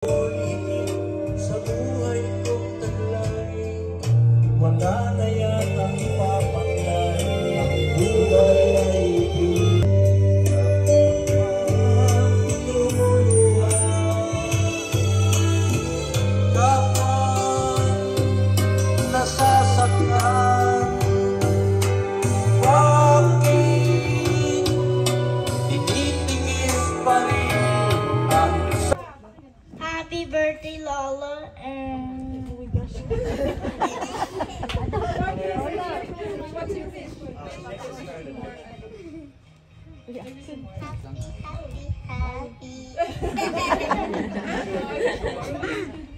Sa buhay kong taglay, wala na yatang papaklay. Ang buhay ay kapag nasasaktan, bakit tinitingin pa rin ang Happy birthday, Lola, and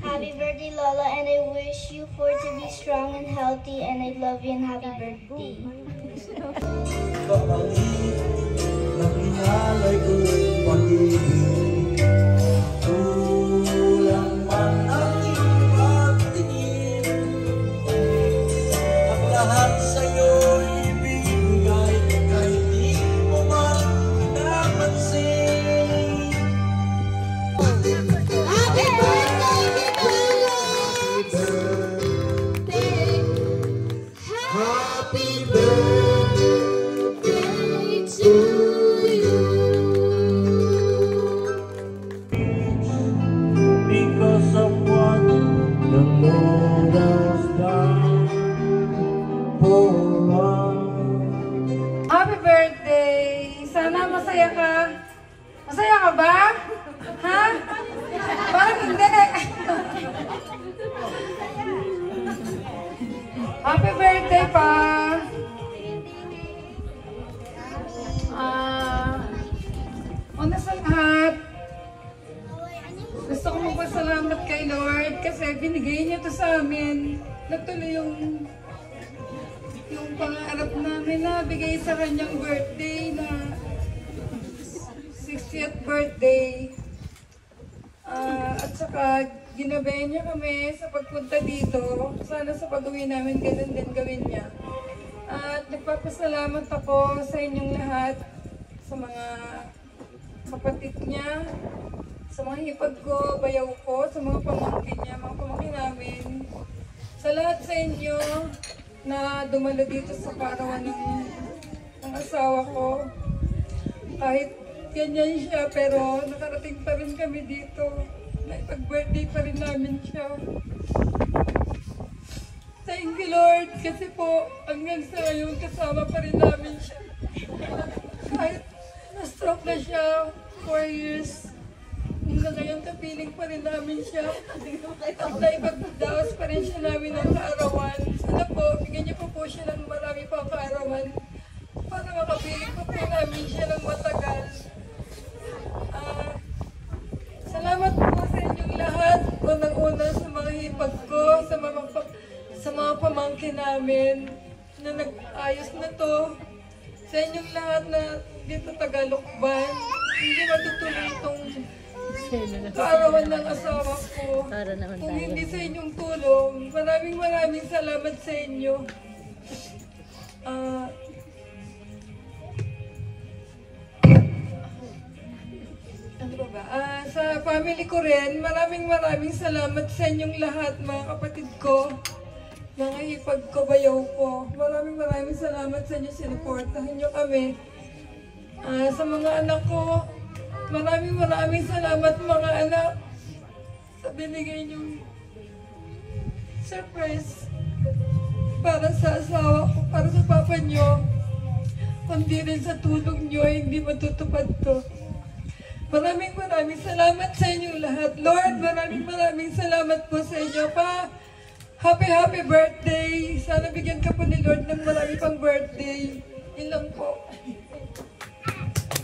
happy birthday, Lola, and I wish you for to be strong and healthy, and I love you and happy birthday. Kapangit na pinalay ko'y pag-ibig, kulang man ang iyong pagtingin. Ang lahat sa'yo'y ibigay, kahit di mo man napansin. Happy birthday, Happy birthday to you. Because of what the Lord has done for us. Happy birthday! Sana masaya ka. Masaya ka ba? Ha? Parang hindi. Happy birthday pa! Una sa lahat, gusto ko magpasalamat kay Lord kasi binigay niya to sa amin. Natuloy yung pangarap namin na bigay sa kanyang birthday na 60th birthday. At saka ginabayan niya kami sa pagpunta dito. Sana sa pag-uwi namin ganun din gawin niya. At nagpapasalamat ako sa inyong lahat, sa mga kapatid niya, sa mga hipag ko, bayaw ko, sa mga pamangkin niya, mga pamangkin namin. Sa lahat sa inyo na dumalo dito sa karawan ng asawa ko. Kahit ganyan siya, pero nakarating pa rin kami dito. Pag-birthday pa rin namin siya. Thank you, Lord, kasi po hanggang sa ngayon kasama pa rin namin siya. Kahit na-stroke na siya 4 years, hanggang ngayon kapiling pa rin namin siya. At naipagdaos pa rin siya namin ng kaarawan. Sana po, bigyan niyo po siya ng marami pang kaarawan para makapiling pa po namin siya ng matagal. Salamat po sa inyong lahat. Unang-una sa mga hipag ko, sa mga pamangkin namin na nag-ayos na to. Sa inyong lahat na dito Tagalukban, hindi matutuloy itong kaarawan ng asawa ko. Kung hindi sa inyong tulong, maraming salamat sa inyo. Sa family ko rin, maraming salamat sa inyong lahat, mga kapatid ko, mga hipag ko, bayaw ko. Maraming salamat sa inyo, sinuportahan nyo kami. Sa mga anak ko, maraming salamat mga anak sa binigay nyong surprise para sa asawa ko, para sa papa nyo. Kundi rin sa tulong nyo, hindi matutupad to. Maraming salamat sa inyong lahat. Lord, maraming salamat po sa inyo pa. Happy birthday. Sana bigyan ka po ni Lord ng marami pang birthday. Yun lang po.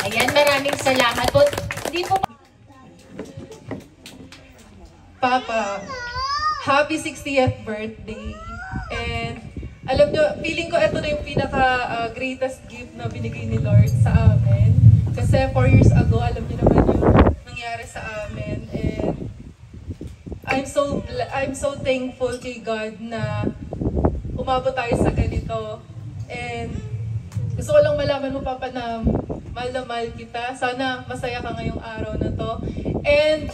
Ayan, maraming salamat po. Hindi po Papa, happy 60th birthday. And alam nyo, feeling ko ito na yung pinaka-greatest gift na binigay ni Lord sa amin. Kasi 4 years ago, alam niyo naman yung nangyari sa amin. And I'm so thankful kay God na umabot tayo sa ganito. And gusto ko lang malaman mo, Papa, na mahal kita. Sana masaya ka ngayong araw na to. And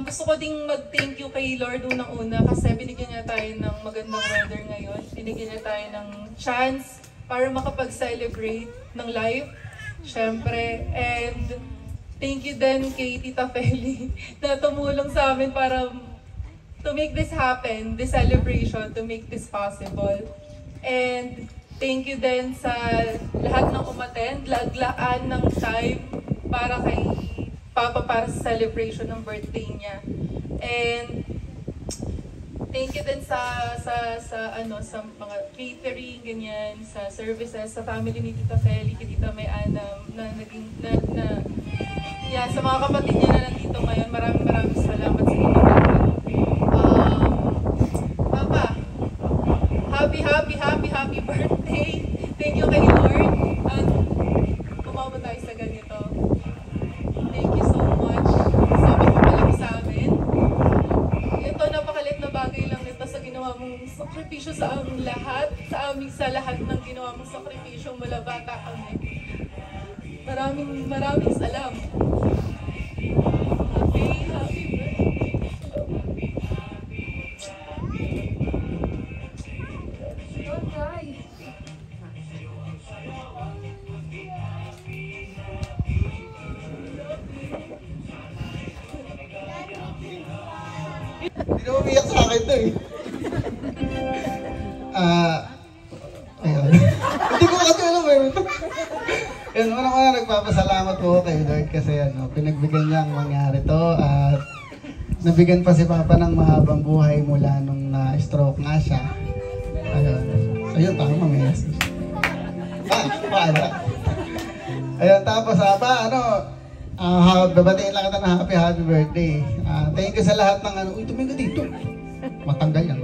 Gusto ko ding mag-thank you kay Lord unang-una kasi binigyan niya tayo ng magandang weather ngayon. Binigyan niya tayo ng chance para makapag-celebrate ng life, syempre. And thank you din kay Tita Feli na tumulong sa amin para to make this happen, this celebration, to make this possible. And thank you din sa lahat ng umattend, laglaan ng time para kay Papa para sa celebration ng birthday niya. And thank you din sa mga catering, ganyan, sa services, sa family ni Tita Feli, kay Tita May Anam, sa mga kapatid niya na nandito ngayon. Maraming salamat sa inyo. Papa, happy birthday. Thank you kay Lord. At umabot tayo sa ganito. Thank you so much sa pagpapalaki sa amin. Ito, napakalit na bagay lang nito sa ginawa mong sakripisyo sa aming lahat, sa lahat ng ginawa mong sakripisyo mula bata kami. Maraming salamat. Happy birthday. Hindi na umiyak sa akin to eh. Ayun. Hindi ko kasi alam eh. Yan, unang-una nagpapasalamat po kay Lord kasi pinagbigyan niya ang mangyari to at nabigyan pa si Papa ng mahabang buhay mula nung na-stroke nga siya. Ayun, tama may message. Paala. Ayun, tapos babatiin lang kita na happy birthday. Thank you sa lahat ng uy, tumingin ka dito. Matanggal yan.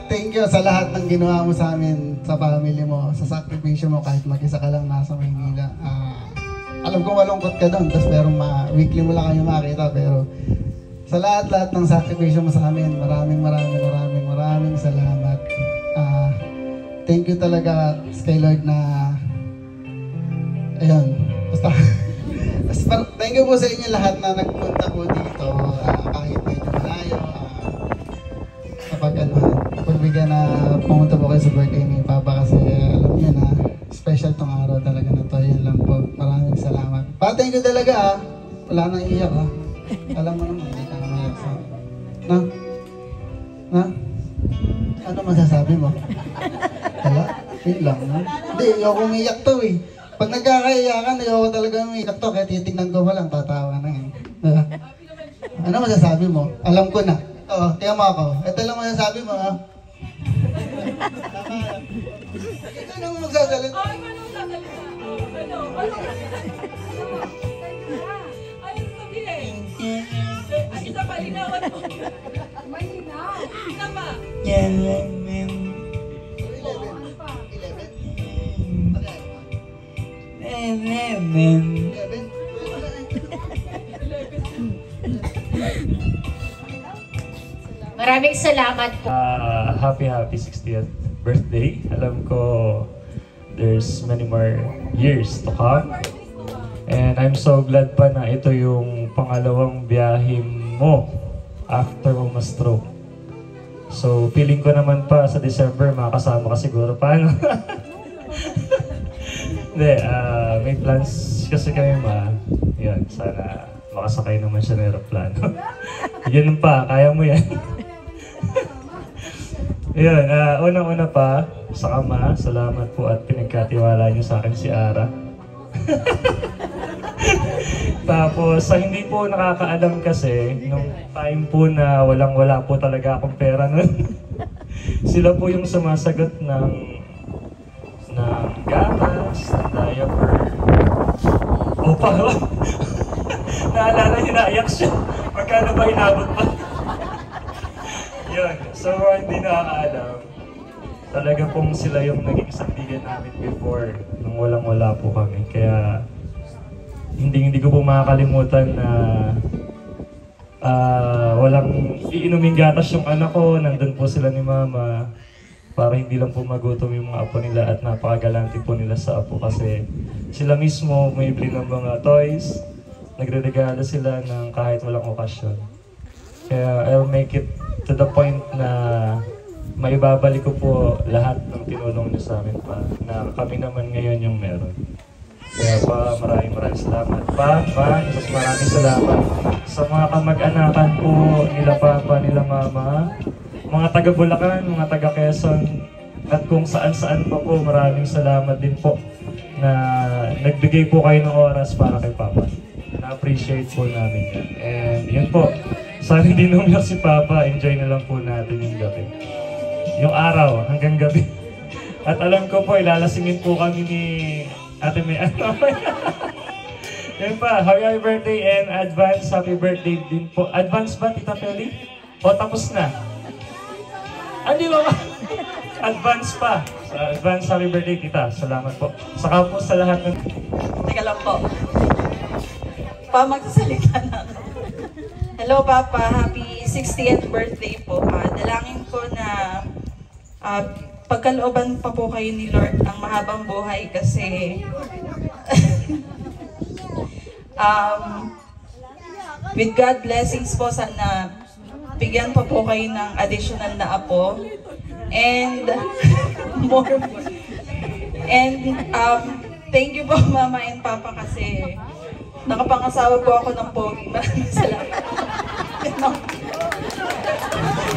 Thank you sa lahat ng ginawa mo sa amin, sa family mo, sa sakripisyo mo kahit mag-isa ka lang nasa Maynila. Alam ko malungkot ka doon, tapos pero weekly mo lang kayo makita, pero sa lahat ng sakripisyo mo sa amin, maraming salamat. Thank you talaga kay Lord na ayun, basta thank you po sa inyo lahat na nagpunta po dito, kahit medyo malayo, pagbigyan na pumunta po kayo sa birthday ni Papa kasi alam niyo na special tong araw talaga na to. Yun lang po, maraming salamat. Thank you talaga wala nang iyak alam mo naman, hindi ka na maiyak sa ano masasabi mo? Wala? Yun lang Hindi, ayoko umiyak to eh. Pag nagkakaiyakan, ayoko talaga umiyak to. Kaya titignan ko pa lang, tatawa na yun. Ano masasabi mo? Alam ko na. Oo, tiyan mo ako. Ito lang masasabi mo ha. Ito lang magsasalita. Ayun sabihin. Ay, isa pa, linawan mo. May linaw. Isa pa. Maraming salamat po. Happy 60th birthday. Alam ko there's many more years to come. And I'm so glad pa na ito yung pangalawang biyahe mo after mo ma-stroke. So feeling ko naman pa sa December makakasama ka siguro pa, no? Hindi, may plans kasi kami yun, sana makasakay naman siya ng aeroplano. Yun pa, kaya mo yan. Yun, unang-una pa, sa Ama, salamat po at pinagkatiwala niyo sa akin si Ara. Tapos, sa hindi po nakakaalam kasi, nung time po na walang-wala po talaga akong pera nun, sila po yung sumasagot ng gatas, ng diaper. O parang, naalala niyo, naiyak siya. Magkano ba inabot pa? Yun, so hindi nakakaalam. Talaga pong sila yung naging sandigan namin before, nung walang-wala po kami. Kaya, hindi ko po makakalimutan na walang iinuming gatas yung anak ko, nandun po sila ni Mama para hindi lang po magutom yung mga apo nila at napakagalante po nila sa apo kasi sila mismo may bili ng mga toys, nagre-regalo sila ng kahit walang okasyon. Kaya I'll make it to the point na maibabalik ko po lahat ng tinulong niyo sa amin pa, na kami naman ngayon yung meron. Kaya pa, maraming salamat. Maraming salamat sa mga kamag-anakan po nila Papa, nila Mama, mga taga Bulacan, mga taga Quezon, at kung saan-saan pa po, maraming salamat din po na nagbigay po kayo ng oras para kay Papa. Na-appreciate po namin yan. And yun po, sana hindi numero si Papa, enjoy na lang po natin yung gabi. Yung araw hanggang gabi. At alam ko po, ilalasingin po kami ni Ate May. Yun pa, happy birthday and advance happy birthday din po. Advance ba, Tita Feli? O tapos na? Hindi ba ba? Advance pa. Advance happy birthday, Tita. Salamat po. Saka po sa lahat ng... Teka lang po. Pa, magsasalita na ako. Hello, Papa. Happy 60th birthday po. Dalangin ko na pagkalooban pa po kayo ni Lord ng mahabang buhay kasi with God blessings po, sana bigyan pa po kayo ng additional na apo and more. And thank you po Mama and Papa kasi nakapangasawa po ako ng pogi. Maraming salamat.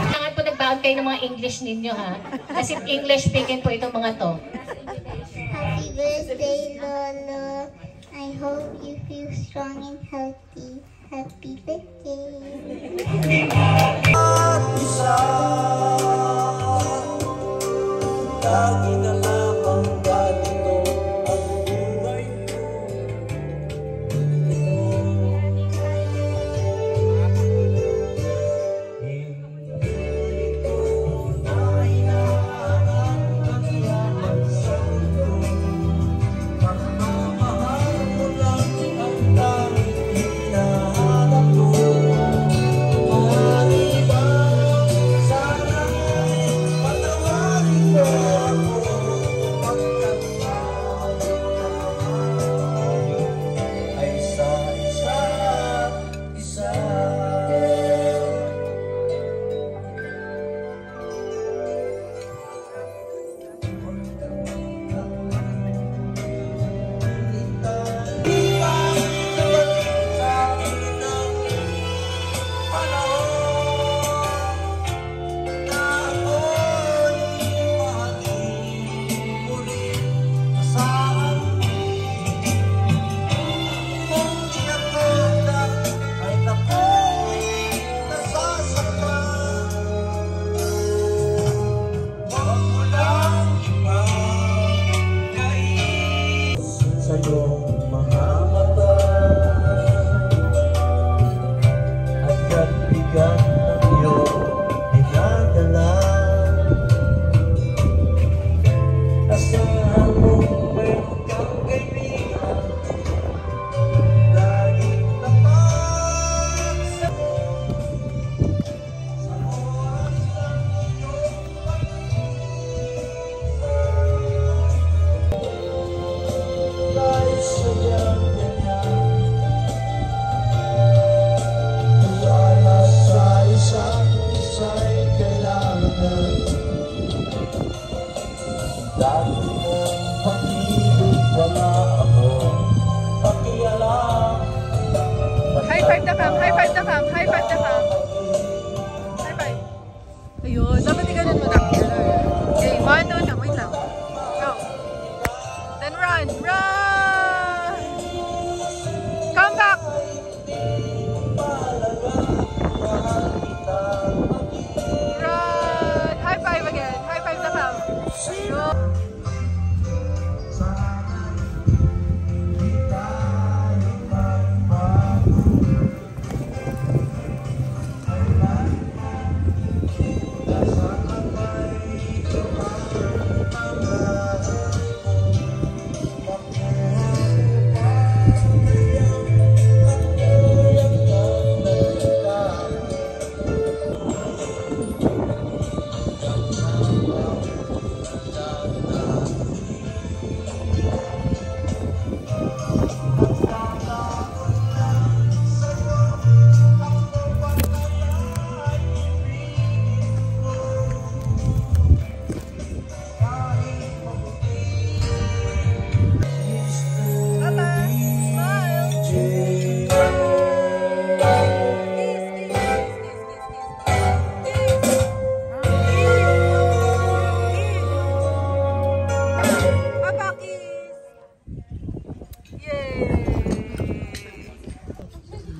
Kailangan po nagbaon kayo ng mga English ninyo, ha? Kasi English speaking po itong mga to. Happy birthday, Lolo. I hope you feel strong and healthy. Happy birthday.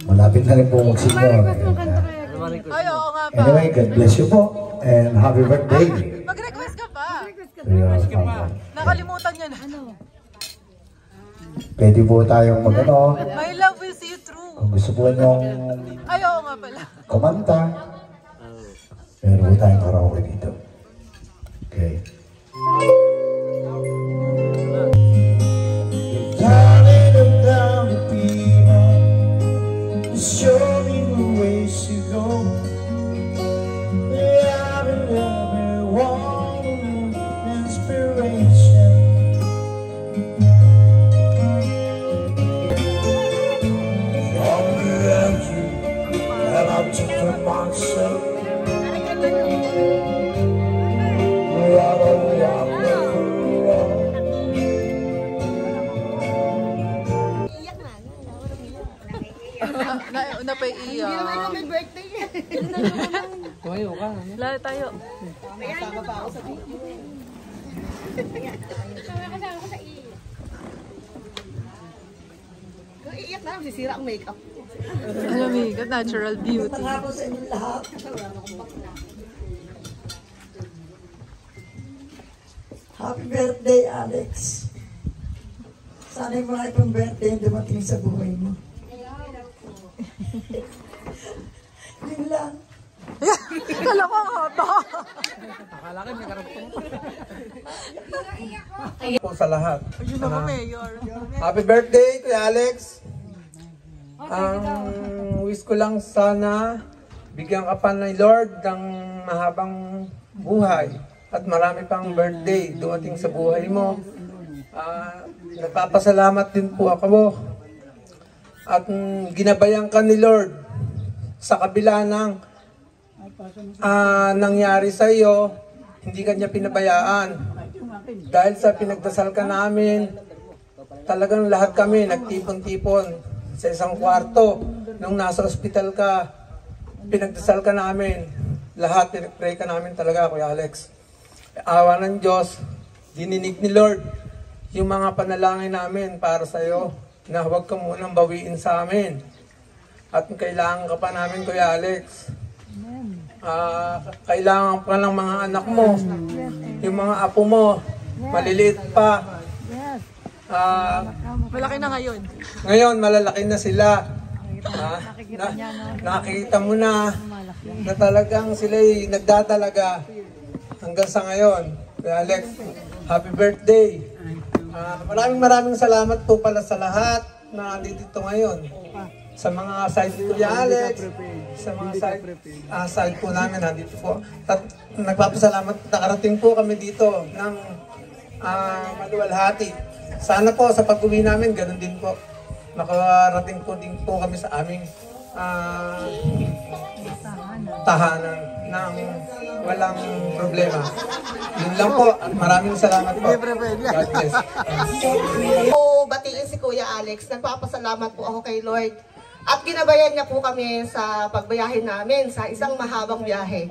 Malapit na rin po mag-senior. Ay, oo nga pa. Anyway, God bless you po. And happy birthday. Mag-request ka pa. Nakalimutan niya na. Pwede po tayong mag-ano. My love will see you through. Kung gusto po nyong Ay, oo nga pala. kumanta, meron po tayong karaoke dito. Okay. Darling, I'm down to be on. Show me the ways to go. I've been everyone inspiration. From the empty that I took from myself. Nauna pa iiyak. Hindi naman kami birthday niya. Tumayo ka. Lahat tayo. Kasama pa ako sa video. Kasama ko sa iiyak. Kung iiyak na lang, sisira ang makeup. Alam mo, natural beauty. Pangako sa inyo lahat. Happy birthday, Alex. Sana yung mga ibang birthday yung dumating sa buhay mo. Yun lang. Kala ko ang haba. Akala ko may karapong po sa lahat. Ayun ako, Mayor. Happy birthday, Kuya Alex. Ang wish ko lang sana bigyan ka pa ng Lord ng mahabang buhay at marami pang birthday dumating sa buhay mo. Nagpapasalamat din po ako at ginabayan ka ni Lord sa kabila ng nangyari sa iyo, hindi ka niya pinabayaan. Dahil sa pinagdasal ka namin, talagang lahat kami nagtipon-tipon sa isang kwarto. Nung nasa ospital ka, pinagdasal ka namin. Lahat, pinag-pray ka namin talaga, Kuya Alex. Awa ng Diyos, dininig ni Lord yung mga panalangin namin para sa iyo na huwag ka munang bawiin sa amin. At kailangan ka pa namin, Kuya Alex. Kailangan pa ng mga anak mo, yung mga apo mo, maliliit pa. Malaki na ngayon. Ngayon, malalaki na sila. Nakikita mo na talagang sila'y nagdadalaga hanggang sa ngayon. Kuya Alex, happy birthday. Maraming salamat po pala sa lahat na nandito ngayon. Sa mga side ni Kuya Alex, sa mga side po namin nandito po. At nagpapasalamat, nakarating po kami dito ng maluwalhati. Sana po sa pag-uwi namin, ganun din po. Nakarating po din po kami sa aming tahanan ng walang problema. Yun lang po. Maraming salamat po. God bless. Batiin si Kuya Alex. Nagpapasalamat po ako kay Lord. At ginabayan niya po kami sa pagbayahin namin sa isang mahabang biyahe.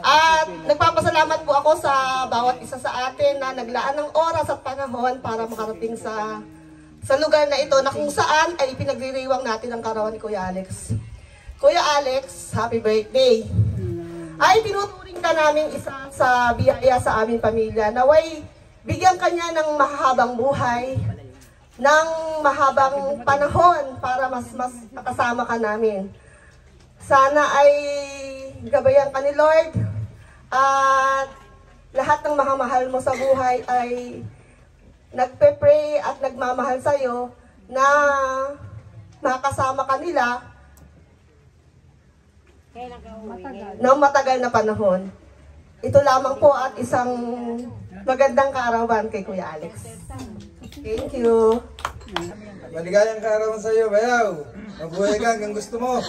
At nagpapasalamat po ako sa bawat isa sa atin na naglaan ng oras at panahon para makarating sa lugar na ito na kung saan ay pinagdiriwang natin ang kaarawan ni Kuya Alex. Kuya Alex, happy birthday! Ay tinuturing ka namin isa sa biyaya sa aming pamilya. Naway bigyan ka niya ng mahabang buhay, ng mahabang panahon para mas makasama ka namin. Sana ay gabayan ka ni Lord at lahat ng mahal mo sa buhay ay nagpe-pray at nagmamahal sa'yo na makasama ka nila ng matagal na panahon. Ito lamang po at isang magandang kaarawan kay Kuya Alex. Thank you. Maligayang kaarawan sa iyo, bayaw. Mabuhay ka hanggang gusto mo.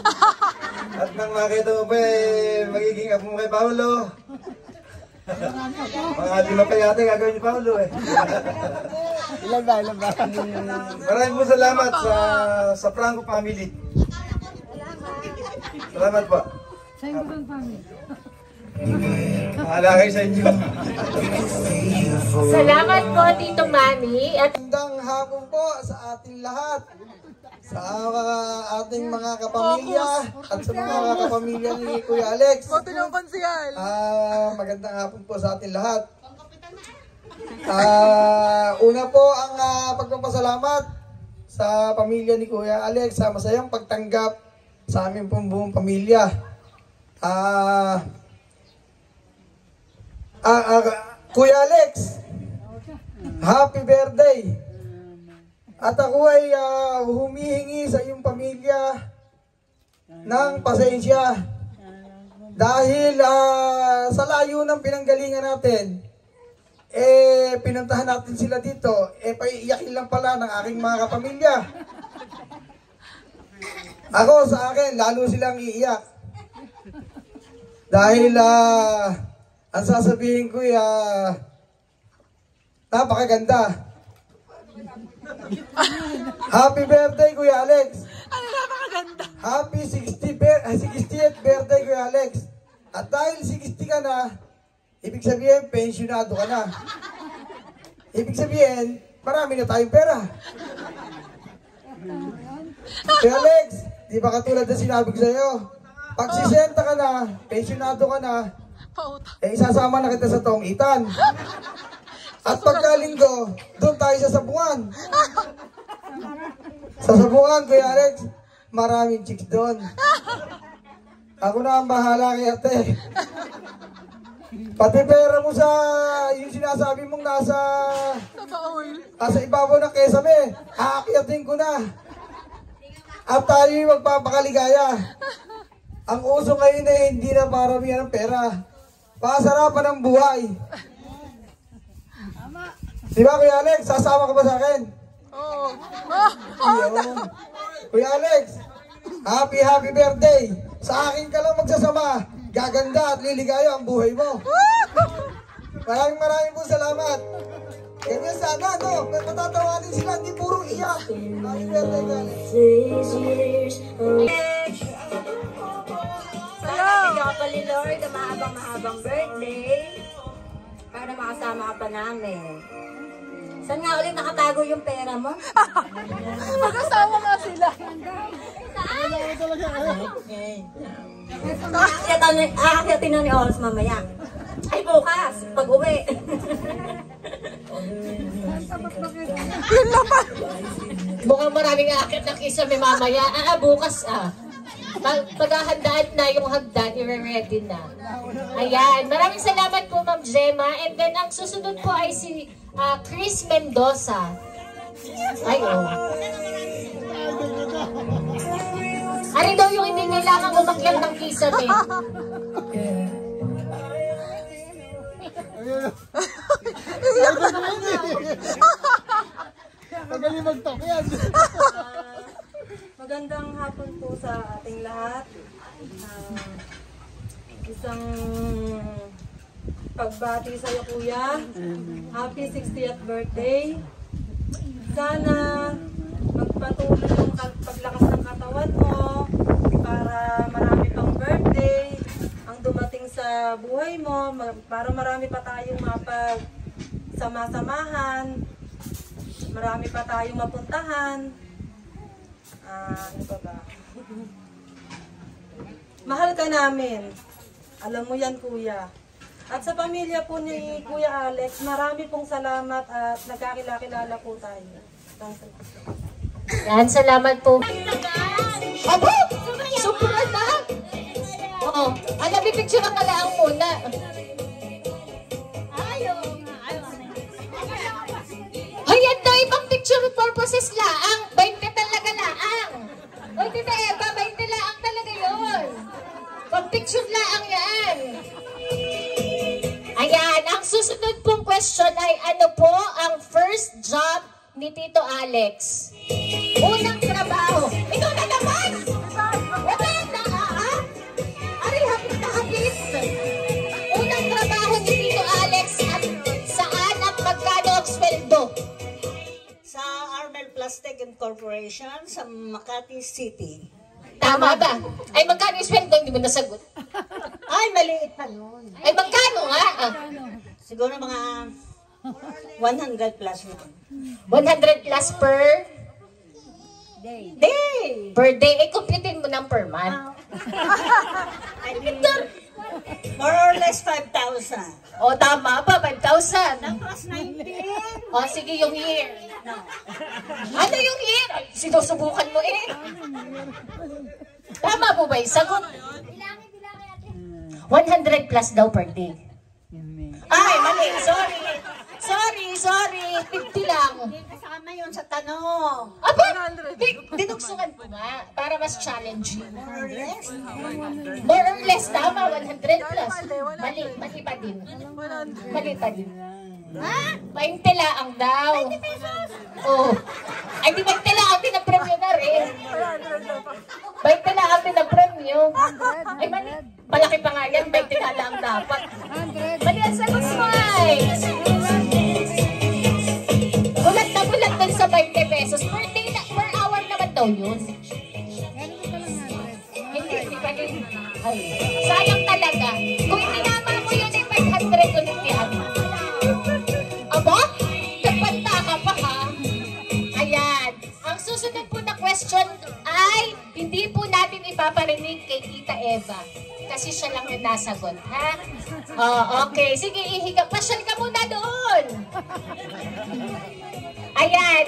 At nang makita mo pa magiging apo mo kay Paolo. Mga 5 pa yata gagawin ni Paolo eh. Ilan ba? Maraming po salamat sa Franco family. Salamat po. Alakay sa inyo. Salamat po, Tito Manny. At Magandang hapon po sa ating lahat. sa ating mga kapamilya at sa mga kapamilya ni Kuya Alex. Magandang hapon po sa ating lahat. Una po ang pagpapasalamat sa pamilya ni Kuya Alex sa masayang pagtanggap sa aming pong buong pamilya. Kuya Alex, happy birthday! At ako ay humihingi sa iyong pamilya ng pasensya dahil sa layo ng pinanggalingan natin, pinuntahan natin sila dito, paiiyakin lang pala ng aking mga kapamilya. Ako sa akin, lalo silang iiyak. Dahil ang sasabihin ko napakaganda. Happy birthday, Kuya Alex! Ano napakaganda? Happy 60th birthday, Kuya Alex! At dahil 60 ka na, ibig sabihin, pensyonado ka na. Ibig sabihin, marami na tayong pera. Kuya Alex, di ba katulad na sinabi ko sa'yo? Pag 60 ka na, pensyonado ka na, isasama na kita sa Tongitan. At pagkalinggo, doon tayo sa Sabungan. Sa Sabungan, Kuya Alex, maraming chicks doon. Ako na ang bahala kay ate. Pati pera mo sa, yung sinasabi mong nasa ibabaw ng kesame, aakyatin ko na. At tayo'y magpapakaligaya. Ang uso ngayon ay hindi na paramihan ng pera. Pasarapan ng buhay. Di ba, Kuya Alex? Sasama ka ba sa akin? Oo. Kuya Alex, happy birthday. Sa akin ka lang magsasama. Gaganda at liligaya ang buhay mo. Maraming po salamat. Ganyan sana, no? Matatawanin sila, hindi puro iyak. Happy birthday, Kuya Alex. Sana bigyan ka pa ni Lord ang mahabang birthday para makasama ka pa namin. Saan nga ulit nakatago yung pera mo? Magkasama nga sila. Saan? Aakyatin na ni Ols mamaya. Ay, bukas, pag uwi. Mukhang maraming aakyat na kisame mamaya. Bukas paghahandaan na yung hagdan, i-ready na. Ayan, maraming salamat po Ma'am Gemma. And then ang susunod po ay si Chris Mendoza. Ay, Ari daw yung hindi kailangan umakyat ng kisame. Magaling mag-talk yan. Magandang hapon po sa ating lahat. Isang pagbati sa iyo, Kuya. Happy 60th birthday. Sana magpatuloy ang paglakas ng katawan mo para marami pang birthday ang dumating sa buhay mo, para marami pa tayong mapag-sama-samahan, marami pa tayong mapuntahan. Ano ba? Mahal ka namin. Alam mo yan, Kuya. At sa pamilya po ni Kuya Alex, marami pong salamat at nagkakilala po tayo. Yan, salamat po. Aba! Sobrang na! Oo. Nabipicture ang kalaang muna. Hayan na, ibang picture purposes laang. 20 talaga laang. O, Tita Eva, 20 laang talaga yun. Pag-picture laang yan. Ayan, ang susunod pong question ay ano po ang first job ni Tito Alex? Unang trabaho. Ikaw na naman! Wala na, Ari, hapit na hapit. Unang trabaho ni Tito Alex at saan at magkano ang sweldo? Sa Armel Plastic Corporation sa Makati City. Tama ba? Ay, magkano yung sweldo? Hindi mo nasagot. Ay, maliit pa nun. Ay, magkano nga? Siguro mga 100 plus nun. 100 plus per Day. Per day, kumpletin mo ng per month. I mean, more or less 5,000. O, tama pa, 5,000. Tapos 19. O, sige, yung year. Ano yung year? Ay, sinusubukan mo eh. Tama po ba yung sagot? 100 plus daw per day. Ay, mali. Sorry. 50 lang. Hindi kasama yun sa tanong. Aba, dinugsungan ko nga para mas challenging. More or less. More or less, tama, 100 plus. Mali pa din. Mali pa din. Ha? 20 laang daw. Oh. Ay, di 20 laang din ang premyo na rin. 20 laang din ang premyo. Ay, mali. Malaki pa nga yan, 20 na lang dapat. Mali ang sagot mo ay. Bulat dun sa 20 pesos. Per day na, per hour naman daw yun. Hindi pa din. Ay, sayang talaga. Kung itinama mo yun ay 500 ulit yan. Aba? Nagpanta ka pa ha? Ayan. Ang susunod po na question ay hindi po natin ipaparinig kay Tita Eva. Kasi siya lang yung nasagot, ha? Oh, okay. Sige, ihiga. Pasyal ka muna doon. Ayan.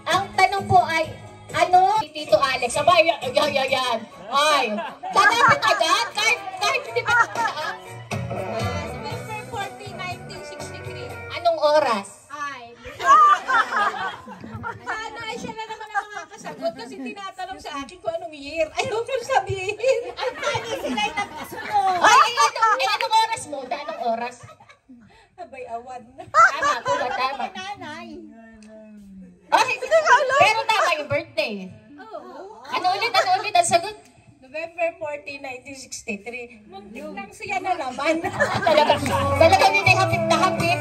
Ang tanong po ay, ano? Tito Alex. Aba, yan. Ay. Dadapit agad? Kahit hindi pa nakaan. November 14, 1963. Anong oras? Ay. Sana ay siya na naman ang makakasagot kasi tinatanong sa akin kung anong year. Ayaw ko sabihin. Ay, paano sila yung nagkasunod? Ay, anong oras mo? Anong oras? Abay, awan. Tama po ba? Tama. Nanay. Okay, pero tama yung birthday. Ano ulit ang sagot? November 14, 1963. Muntik lang siya na naman. Talaga hindi hapit na hapit.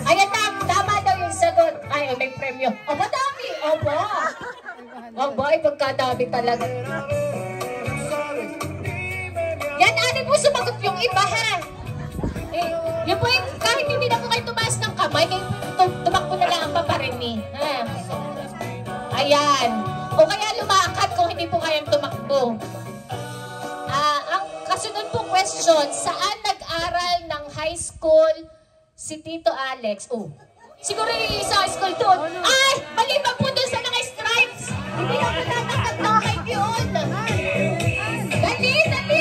Ayan, tama daw yung sagot. Ay, may premyo. Aba, dami. Aba, pagkadami talaga. Yan, ano po sumagot yung iba, ha? Yung po, kahit hindi na po kayo tumaas ng kamay, tumakbo na lang ang paparini. Ha? Ayan. O kaya lumakad kung hindi po kayang tumakbo. Ang kasunod pong question, saan nag-aral ng high school si Tito Alex? Siguro yung isa school doon. Ay! Maliban po doon sa naka-stripes! Hindi na pinatanggap ng kahit yun! Dali! Ay!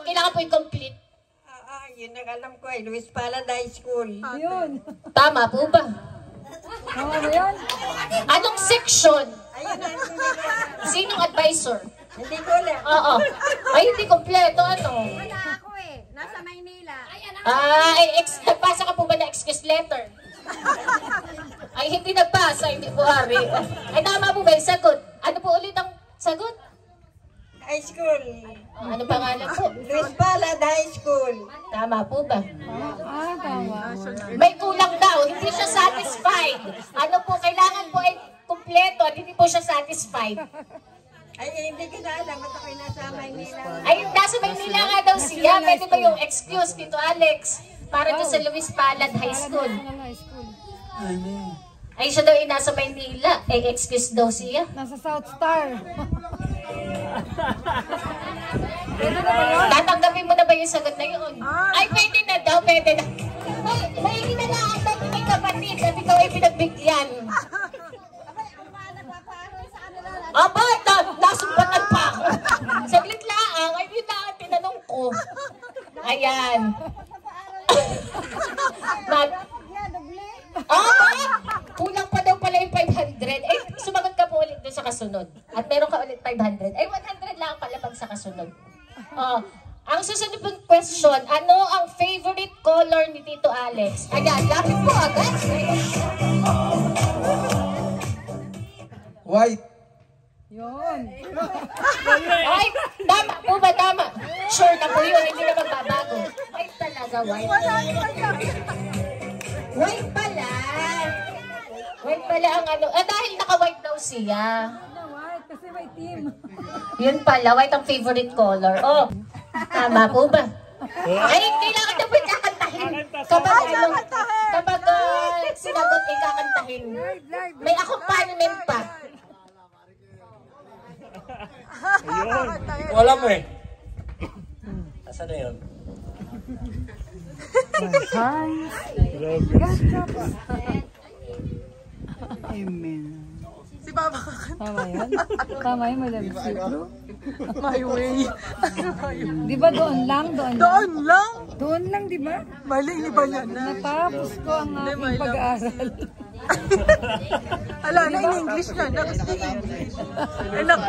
Kailangan po i-complete. Yun ang alam ko ay Luis Palad High School. Yun. Tama po ba? Ano yun? Anong section? Ayun na. Sinong advisor? Hindi ko alam. Oo. Ay, hindi kompleto. Ano? Wala ako eh. Nasa Maynila. Nagpasa ka po ba na excuse letter? Ay, hindi nagpasa. Hindi po hari. Ay, tama po ba yung sagot? Ano po ulit ang sagot? High School. Ano pangalan po? Luis Palad High School. Tama po ba? Tama. May kulang daw. Hindi siya satisfied. Ano po, kailangan po ay kumpleto at hindi po siya satisfied. Ay, hindi ko na alam at ako'y nasa Maynila. Ay, nasa Maynila nga daw siya. Pwede ba yung excuse, Tito Alex? Para doon sa Luis Palad High School. Ay, siya daw ay nasa Maynila. Ay, excuse daw siya. Nasa South Star. Tatanggapin mo na ba yung sagot na yun? Ay, pwede na daw, pwede na. Ay, may hinanaan daw may kapatid at ikaw ay pinagbigyan. Aba, nasumpatan pa ako. Saglit lang, ay yun na ang tinanong ko. Ayan. Kulang pa daw pala yung 500. Ay, sumagot ka po ulit doon sa kasunod. At meron ka ulit 500. Ay, 100 lang pala pag sa kasunod. Ang susunod pong question, ano ang favorite color ni Tito Alex? Ayan, lapit po agad. White. Yun. Ay, tama po ba? Tama. Sure na po yun, hindi na magbabago. White talaga, white. White pala. White pala ang ano. Dahil naka-white daw siya. White, kasi may team. Yun pala, white ang favorite color. Tama po ba? Ay, kailangan na po kakantahin. Kapag sinagot, ikakantahin. May accompaniment pa. Wala mo eh. Asa na yun? Amen. Si Papa kakanta. Tama yan? Tama yun, Madam Siguro? My way. Di ba doon lang? Doon lang? Doon lang, di ba? Mali, iba yan. Natapos ko ang aking pag-aaral. Ala, na in English na. Nag-speak English. Anak.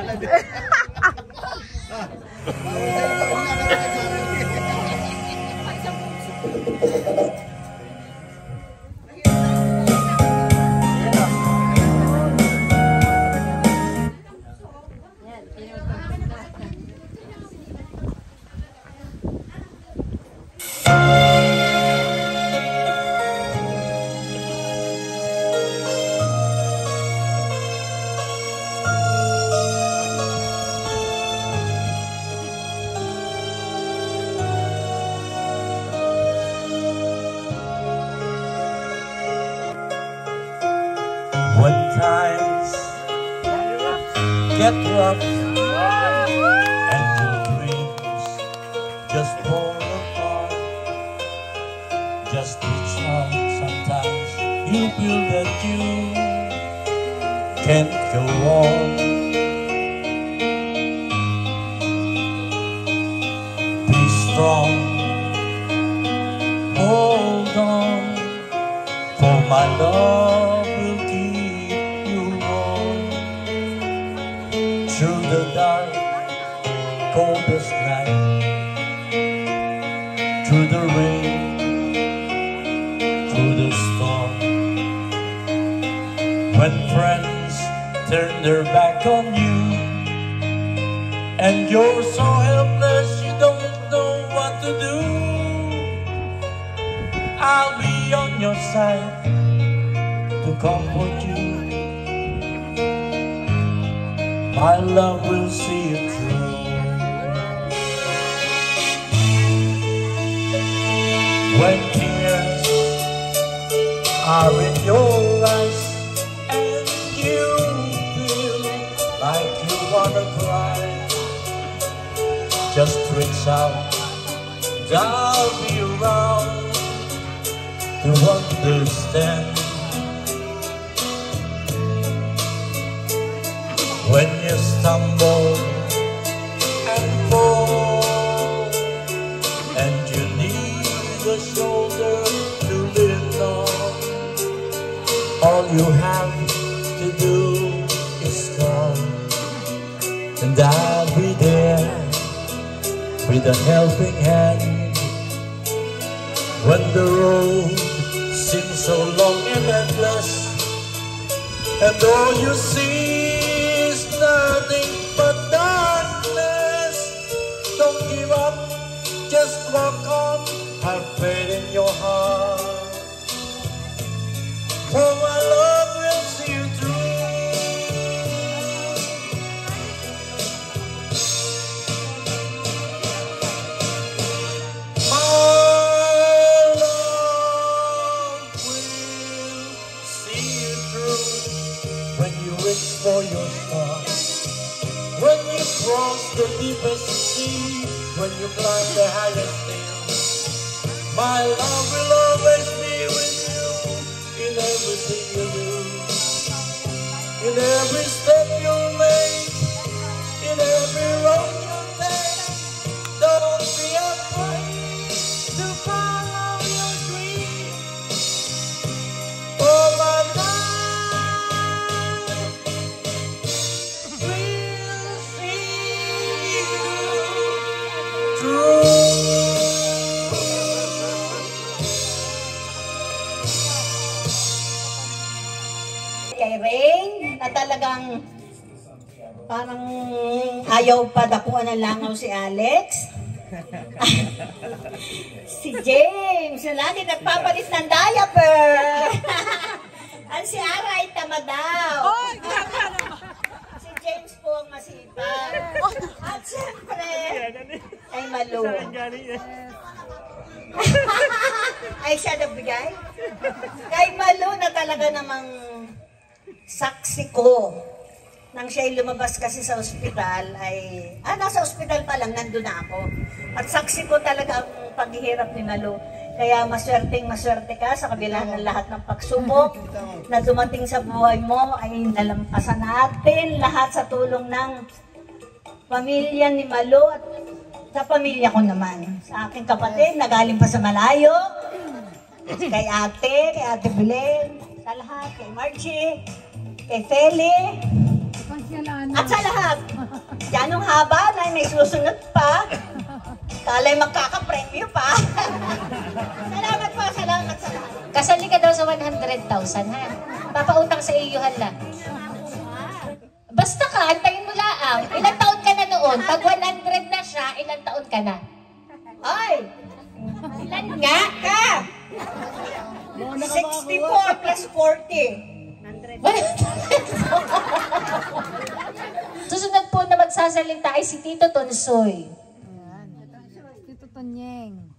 When times get rough and your dreams just fall apart, just reach out. Sometimes you feel that you can't go on. Be strong, hold on, for my love will keep you warm through the dark, coldest night, through the rain, through the storm. When friends turn their back on you and you're so helpless you don't know what to do, I'll be on your side to comfort you. My love will see you through. When tears are in your eyes and you feel like you wanna cry, just reach out, I'll be around to understand. When you stumble and fall and you need a shoulder to lean on, all you have to do is come, and I'll be there with a helping hand. When the road seems so long and endless, and all you see is nothing but darkness, don't give up, just walk on, have faith in your heart, for my love will see you through. For your star, when you cross the deepest sea, when you climb the highest hill, my love will always be with you in everything you do, in every step you make, in every road you take. Don't be afraid to follow your dream. Oh my love, kay Rain na talagang parang ayaw pa dakuan ng langaw si Alex. Si James na lagi nagpapalit ng diaper. At si Ara ay tama daw. Si James po ang masipag. At siyempre ay malu. Ay siya nagbigay? Kay Malo na talaga namang saksi ko. Nang siya'y lumabas kasi sa ospital ay, nasa ospital pa lang, nandun na ako. At saksi ko talaga ang paghihirap ni Malo. Kaya maswerte ka sa kabila ng lahat ng pagsubok na dumating sa buhay mo ay nalampasan natin lahat sa tulong ng pamilya ni Malo at sa pamilya ko naman. Sa aking kapatid na galing pa sa malayo, kay Ate Belen, sa lahat, kay Margie, kay Feli, at sa lahat. Yan yung haba na may susunod pa. Kala'y magkakapremyo pa. Salamat po, salamat sa lahat. Kasali ka daw sa 100,000, ha? Papautang sa iyo, hala. Basta ka, antayin mo laang. Ilang taon ka na noon? Pag 100 na siya, ilang taon ka na? Ay! Ilan nga ka? 64 plus 40. Susunod po na magsasalita ay si Tito Tonsoy. Tito Tonyeng.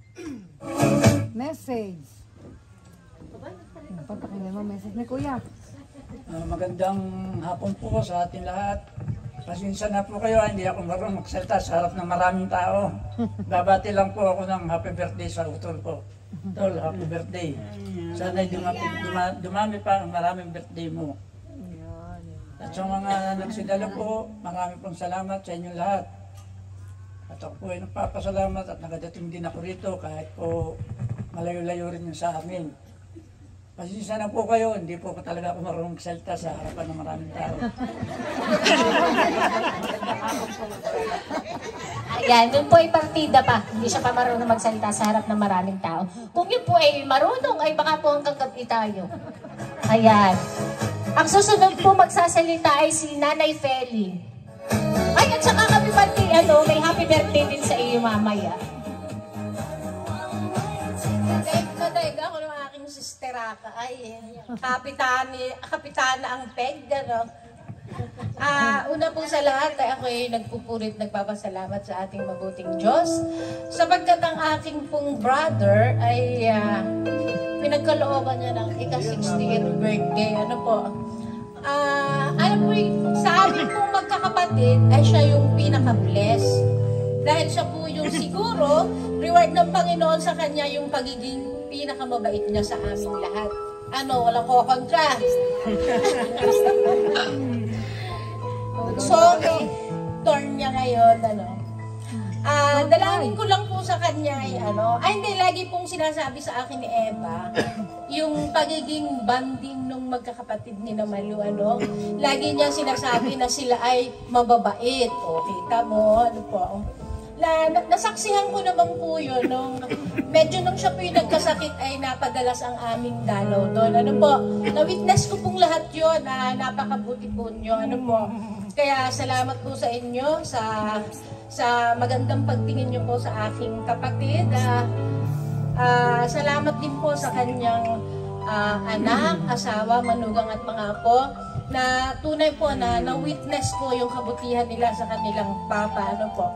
Message. Papakinggan mo message ni Kuya. Magandang hapon po sa ating lahat. Pasensya na po kayo, hindi ako marunong magsalita sa harap ng maraming tao. Babati lang po ako ng happy birthday sa utol ko. Tol, happy birthday. Sana'y dumami pa ang maraming birthday mo. At sa mga nagsidala po, marami pong salamat sa inyong lahat. At ako po ay nagpapasalamat at nakadating din ako rito kahit po malayo-layo rin yun sa amin. Pasensya na po kayo, hindi po talaga ako marunong magsalita sa harapan ng maraming tao. Ayan, yun po ay partida pa. Hindi siya pa marunong magsalita sa harap ng maraming tao. Kung yun po ay marunong, ay baka po hanggang gabi tayo. Ayan. Ang susunod po magsasalita ay si Nanay Feli. Ay, at saka kami pati, may happy birthday din sa iyo mamaya. Kadaig ako ng aking sisteraka ay kapitana ang peg, gano'n. Una po sa lahat ay ako ay nagpupulit, nagpapasalamat sa ating mabuting Diyos sapagkat ang aking pong brother ay pinagkalooban niya ng ika-60th birthday. Ano po? Alam po, sa amin pong magkakapatid ay siya yung pinaka-bless. Dahil siya po yung siguro, reward ng Panginoon sa kanya yung pagiging pinakamabait niya sa aming lahat. Walang ko-kontra. So, turn niya ngayon, dalangin ko lang po sa kanya ay hindi, lagi pong sinasabi sa akin ni Eva, yung pagiging banding nung magkakapatid ni na Malu, lagi niya sinasabi na sila ay mababait. O, kita mo, po. Nasaksihan ko naman po yun, medyo nung siya po yung nagkasakit ay napadalas ang aming dalaw doon. Na-witness ko pong lahat yun, napakabuti po nyo, po. Kaya salamat po sa inyo, sa magandang pagtingin nyo po sa aking kapatid. Salamat din po sa kanyang anak, asawa, manugang at mga apo, na tunay po na-witness po yung kabutihan nila sa kanilang papa, po.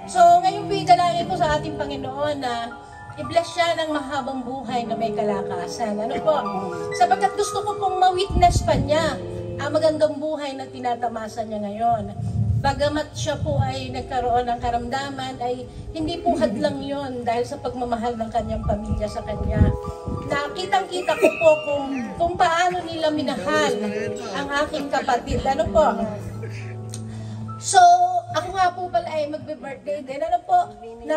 So, ngayon po idalangin ko sa ating Panginoon na i-bless siya ng mahabang buhay na may kalakasan. Po? Sapagkat gusto ko pong ma-witness pa niya ang magandang buhay na tinatamasa niya ngayon. Bagamat siya po ay nagkaroon ng karamdaman, ay hindi po hadlang yon dahil sa pagmamahal ng kanyang pamilya sa kanya. Nakitang-kita ko po kung paano nila minahal ang aking kapatid. Po? So, ako nga po pala ay magbe-birthday din,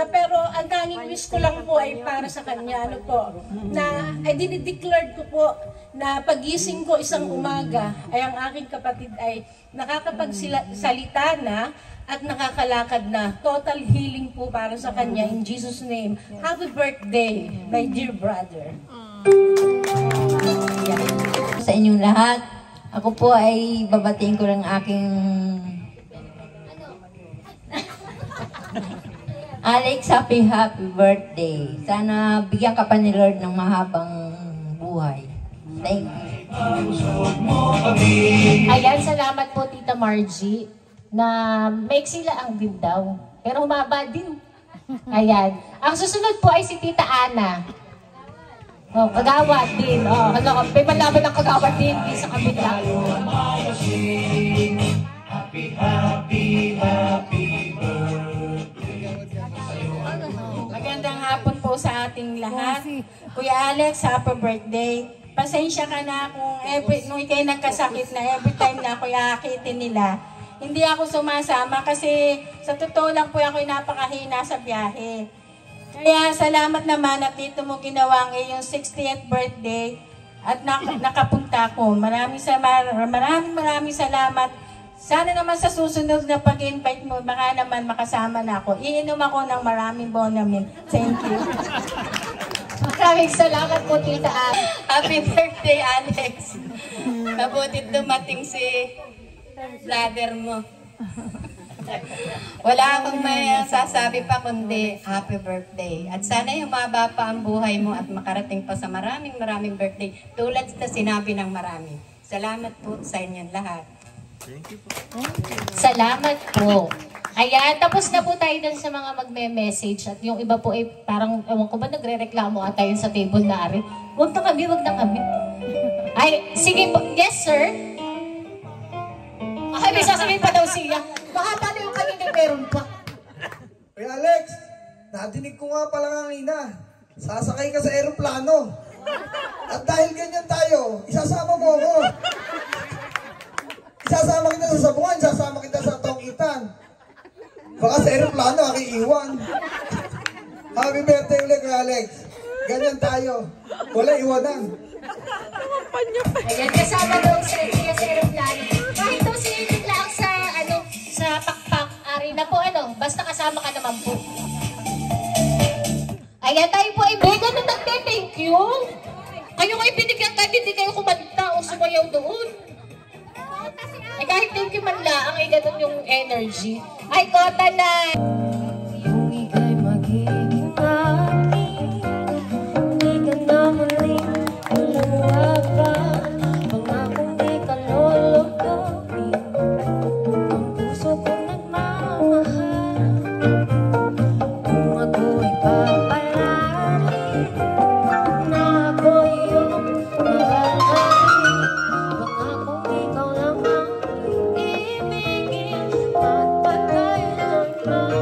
pero ang tanging wish ko lang po ay para sa kanya, po, na ay dinideclared ko po na pagising ko isang umaga ay ang aking kapatid ay nakakapagsalita na at nakakalakad na. Total healing po para sa kanya in Jesus' name. Happy birthday, my dear brother. Sa inyong lahat, ako po ay babatiin ko ng aking Alex, happy birthday. Sana bigyan ka pa ni Lord ng mahabang buhay. Thank you. Ayan, salamat po Tita Margie na maiksi ang din daw. Pero humaba din. Ayan. Ang susunod po ay si Tita Ana. Oh, kagawad din. Oh, ano, may malaman ng kagawad din sa kabila. Happy, happy, happy birthday. Magandang hapon po sa ating lahat. Kuya Alex, happy birthday. Pasensya ka na kung nung ikay nagkasakit na every time na ako iakitin nila. Hindi ako sumasama kasi sa totoo lang po ako napakahina sa biyahe. Kaya salamat naman at dito mo ginawa ang iyong 60th birthday at nakapunta ko. Maraming salamat. Sana naman sa susunod na pag-invite mo, baka naman makasama na ako. Iinom ako ng maraming Bonamil. Thank you. Maraming salamat po, Tita Ann. Happy birthday, Alex. Mabuti dumating si brother mo. Wala akong may sasabi pa kundi happy birthday. At sana humaba pa ang buhay mo at makarating pa sa maraming birthday. Tulad sa sinabi ng marami. Salamat po sa inyong lahat. Thank you po. Salamat po. Ayan, tapos na po tayo dun sa mga magme-message at yung iba po ay parang, ewan ko ba, nagre-reklamo ata yun sa table na ari. Huwag na kami. Ay, sige po. Yes, sir? Ay, may sasabihin pa daw siya. Mahaba na yung kanina meron pa. Hey Alex, nadinig ko nga pala kanina. Sasakay ka sa eroplano. At dahil ganyan tayo, isasama mo ako. Isasama kita sa sabungan, isasama kita sa tongitan. Baka sa eroplano, iwan. Happy birthday ulit kay Alex. Ganyan tayo. Wala iwanan. Ayan, kasama daw sa eroplano. Kahit daw sinilip lang sa pakpak, ari na po basta kasama ka naman po. Ayan, tayo po ay vegan na nagte-thank you. Kayo kayo binigyan kahit hindi kayo kumanta o sumayaw doon. Ay kahit thank you man lang, ay ganun yung energy. Ay, kota na! Yung ika'y magiging aking, hindi ka na muling luluwagan, pangakong di ka lulugawin, ang puso kong nagmamahal, kung ako'y papalarin, na ako iyong mahalhalin, pangakong ikaw lang ang ibigin, at pagkailanman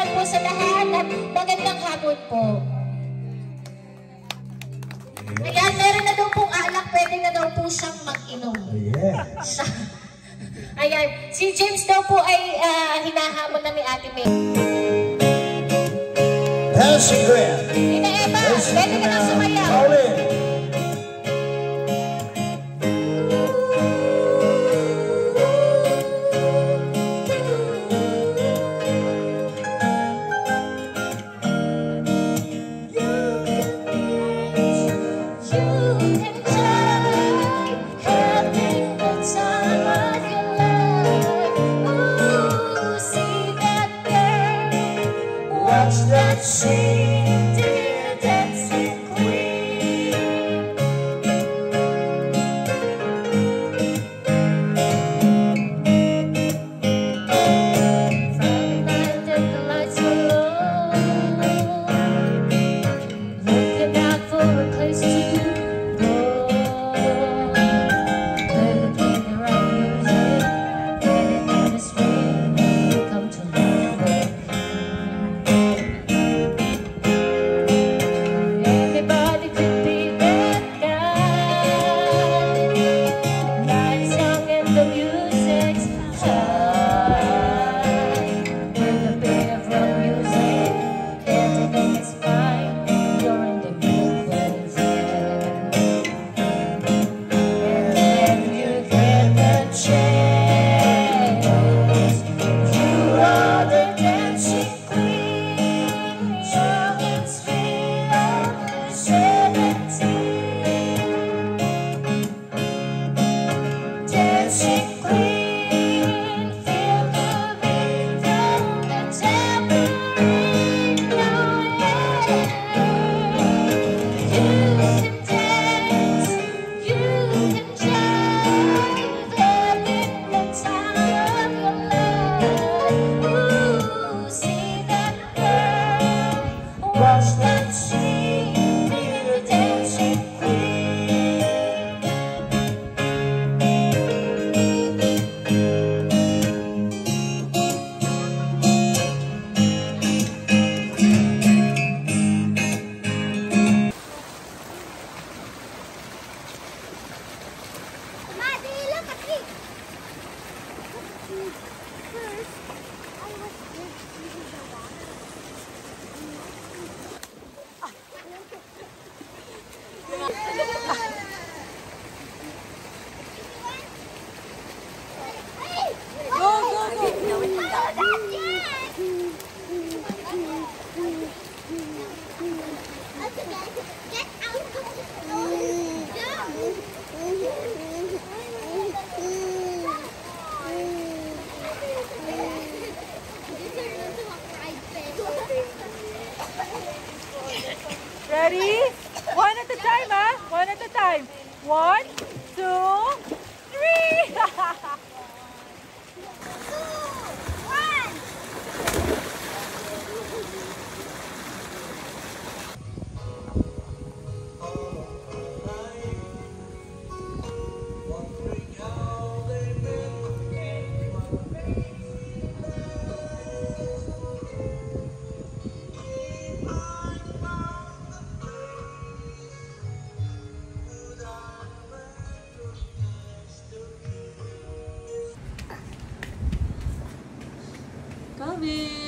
naman po sa lahat at magandang hapon po. Ayan, meron na daw pong alak, pwede na daw po siyang mag-inom. Yes. Ayan, si James daw po ay hinahamon na ni Ate May. Dancing Queen. Ina Eva, pwede ka na sumayaw. Pauline. Watch that sing, dear dancing queen. Friday night and the lights were low, looking out for a place to go. Baby, play the right music, getting in the spring, we come to life. Everybody could be that guy. Nice song and the music's high. With a bit of rock music, everything is fine. You're in the good place. And then you get the chance. You are the dancing queen. Young and sweet, only 17. Dancing queen, feel the beat from the tambourine. Oh yeah. You can dance, you can jive, having the time of your life. Ooh, see that girl, watch that scene, be the dancing queen. Ready? One at a time, huh? One at a time. 1, 2, 3. Calvin!